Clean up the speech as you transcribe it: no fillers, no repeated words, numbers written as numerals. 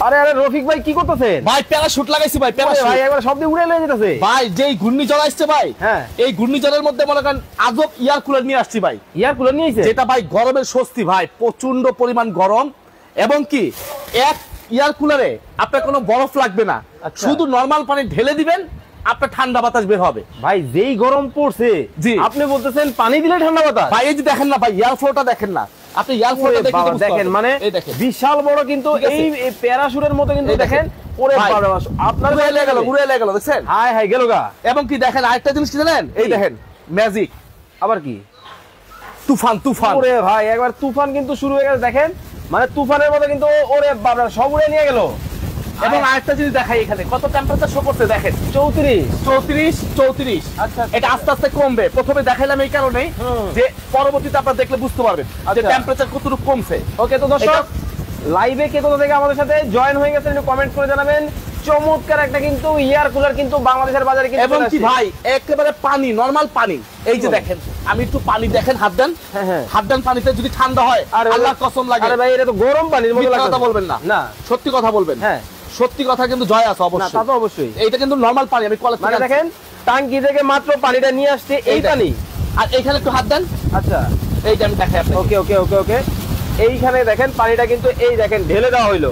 আরে আরে রফিক ভাই কি করতেছেন? ভাই প্যারাশুট লাগাইছি ভাই, প্যারাশুট ভাই একবার শব্দ উড়ে লয়ে যেতেছে ভাই। যেই ঘূর্ণিঝড় আসছে ভাই, হ্যাঁ এই ঘূর্ণিঝড়ের মধ্যে মনে করেন আজব ইয়ার কুলার নিয়ে আসছি ভাই। ইয়ার কুলার নিয়ে আইছে? যেটা ভাই গরমের স্বস্তি ভাই, প্রচন্ড পরিমাণ গরম। এবং কি এক ইয়ার কুলারে আপনার কোনো বরফ লাগবে না, শুধু নরমাল পানি ঢেলে দিবেন, আপনার ঠান্ডা বাতাস বের হবে। ভাই যেই গরম পড়ছে, জি আপনি বলতেছেন পানি দিলে ঠান্ডা বাতাস? ভাই এই যে দেখেন না ভাই, এয়ার ফ্লোটা দেখেন না আপনি, এয়ার ফ্লোটা দেখেন, মানে বিশাল বড় কিন্তু এই প্যারাশুটের মতো কিন্তু দেখেন। ওরে বাবা আপনার উড়ে গেল দেখছেন? হাই হাই গেল গা। এবং কি দেখেন আরেকটা জিনিস কি জানেন, এই দেখেন ম্যাজিক। আবার কি? তুফান তুফান। ওরে ভাই একবার তুফান কিন্তু শুরু হয়ে গেছে দেখেন, মানে তুফানের মতো কিন্তু ওরে বাবা সব উড়ে নিয়ে গেল। এবং আরেকটা জিনিস দেখাই, এখানে কত টেম্পারেচার শো করছে দেখেন, 34। আচ্ছা এটা আস্তে আস্তে কমবে। প্রথমে দেখাইলাম এই কারণে যে পরবর্তীতে আপনারা দেখলে বুঝতে পারবেন যে টেম্পারেচার কতটুকু কমছে। ওকে, তো দর্শক লাইভে কে কোথা থেকে আমাদের সাথে জয়েন হয়ে গেছেন একটু কমেন্ট করে জানাবেন। চমৎকার একটা কিন্তু ইয়ার কুলার কিন্তু বাংলাদেশের বাজারে কিন্তু, এবং কি ভাই একেবারে পানি, নরমাল পানি। এই যে দেখেন, আমি একটু পানি দেখেন, হাত দেন, হাত দেন পানিতে, যদি ঠান্ডা হয় আল্লাহর কসম লাগে। আরে ভাই এটা তো গরম পানির মতো লাগে। কথা বলবেন না, না সত্যি কথা বলবেন। হ্যাঁ সত্যি কথা কিন্তু জয় আছে অবশ্যই। না তা তো অবশ্যই। এইটা কিন্তু নরমাল পানি, আমি কলেজ মানে দেখেন টাঙ্কি থেকে মাত্র পানিটা নিয়ে আসছে এই পানি। আর এইখানে একটু হাত দেন। আচ্ছা এইটা আমি দেখাই আপনাকে। ওকে ওকে ওকে ওকে, এইখানে দেখেন পানিটা কিন্তু এই দেখেন ঢেলে দেওয়া হইলো।